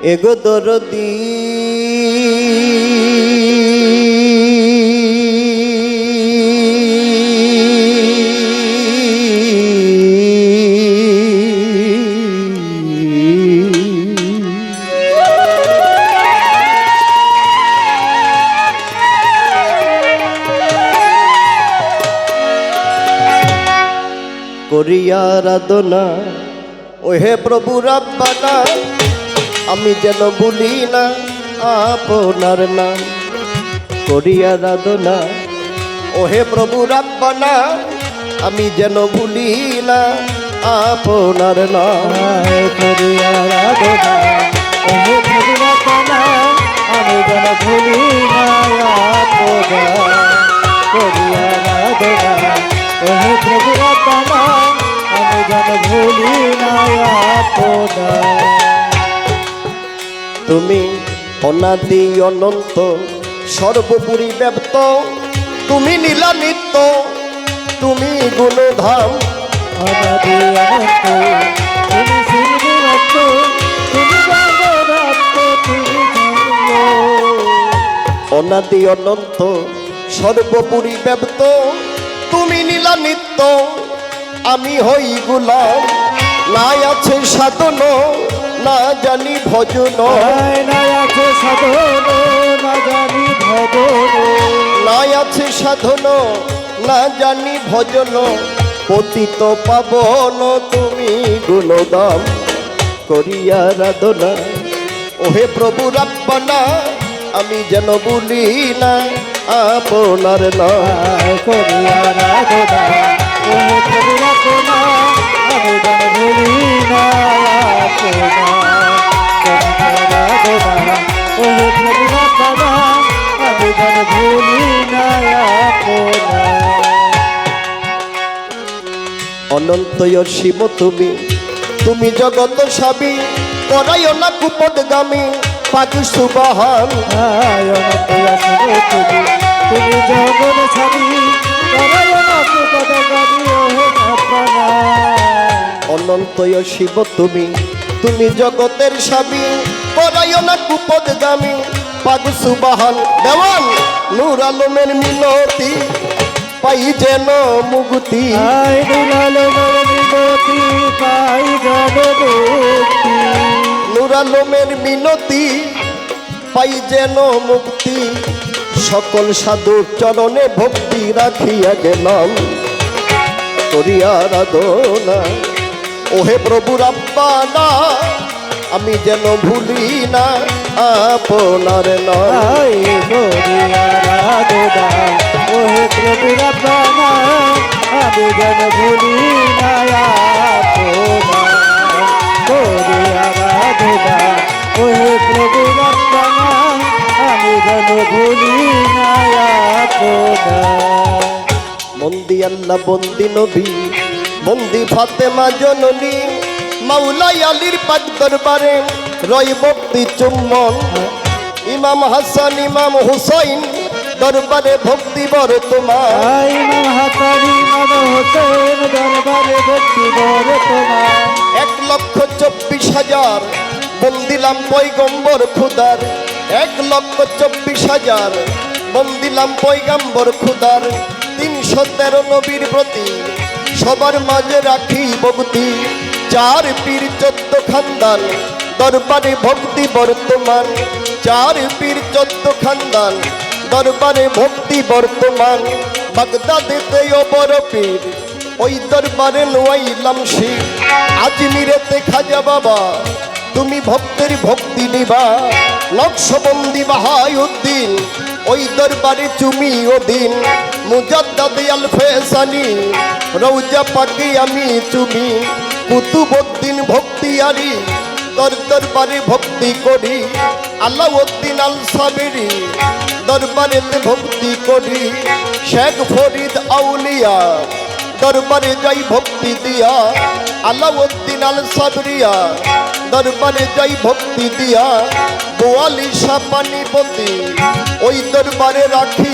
এগো দরদি করিয়া আরাধনা ওহে প্রভু রাব্বানা আমি যেন ভুলি না আপনার নাম। করিয়া আরাধনা ওহে প্রভু রাব্বানা আমি যেন ভুলি না আপনার নাম। করিয়া আরাধনা ওহে প্রভু রাব্বানা আমি যেন ভুলি না আপনার। করিয়া আরাধনা ওহে প্রভু রাব্বানা আমি যেন ভুলি না আপনার। তুমি অনাদি অনন্ত সর্বোপরি ব্যপ্ত, তুমি নীলা নিত্য, তুমি গুণধাম। অনাদি অনন্ত তুমি সর্বব্যাপ্ত, তুমি জগদ্ধাত্ম, তুমি জন্ম। অনাদি অনন্ত সর্বোপরি ব্যপ্ত, তুমি নীলা নিত্য, আমি হই গোলাম। নাই আছে সাধন না জানি ভজন, নাই আছে সাধন না জানি ভজন। নাই আছে সাধন না জানি ভজন, পতিত পাবন তুমি গুণদাম। করিয়া আরাধনা ওহে প্রভু রাব্বানা আমি যেন ভুলি না আপনার নাম। করিয়া আরাধনা ওহে প্রভু রাব্বানা আমি যেন ভুলি না আপনার। করিয়া আরাধনা ওহে প্রভু রাব্বানা আমি যেন ভুলি না আপনার। অনন্তয় শিব তুমি, তুমি জগত সাবি, করাই না কুপদগামী পাখি সুবাহান। তুমি জগৎ ছাড়ি অনন্তয় শিব তুমি, তুমি জগতের সাবি, করাই না কুপদগামী পাখি সুবাহান। দেওয়ান নূর আলমের মিনতি পাই যেন মুক্তি, নূর আলমের মিনতি পাই যেন মুক্তি। সকল সাধুর চরণে ভক্তি রাখিয়া গেলাম। করিয়া আরাধনা ওহে প্রভু রাব্বানা আমি যেন ভুলি না আপনার নাম। করিয়া আরাধনা ওহে প্রভু রাব্বানা আমি যেন ভুলি না আপনার। করিয়া আরাধনা ওহে প্রভু রাব্বানা আমি যেন ভুলি না আপনার। বন্দি আল্লাহ বন্দি নবী বন্দি ফাতেমা জননী, মাওলাই আলীর পাক দরবারে রয় ভক্তি চুম্বন। ইমাম হাসান ইমাম হুসাইন দরবারে ভক্তি বর্তমান। ইমাম হাসান ইমাম হুসাইন দরবারে ভক্তি বর্তমান। 1,24,000 বন্দিলাম পয়গম্বর খুদার, 1,24,000 বন্দিলাম পয়গম্বর খুদার। 313 নবীর প্রতি সবার মাঝে রাখি ভক্তি। 4 পীর 14 খানদান দরবারে ভক্তি বর্তমান। 4 পীর 14 খানদান দরবারে ভক্তি বর্তমান। বাগদাদেতে বড় পীর ওই দরবারে নোয়াইলাম শির। আজমিরেতে খাজা বাবা তুমি ভক্তের ভক্তি নিবা। নকশবন্দি বাহাউদ্দিন ওই দরবারে চুমি ওদিন। মুজাদ্দাদ আল ফেসানি রওজা পাকে আমি চুমি। কুতুবউদ্দিন ভক্তিয়ারি তোর দরবারে ভক্তি করি। আলাউদ্দিন আল সাবেরি দরবারেতে ভক্তি করি। শেখ ফরিদ আউলিয়া দরবারে যাই ভক্তি দিয়া। আলাউদ্দিন আল সাবরিয়া দরবারে যাই ভক্তি দিয়া। 42 পানিপতি ওই দরবারে রাখি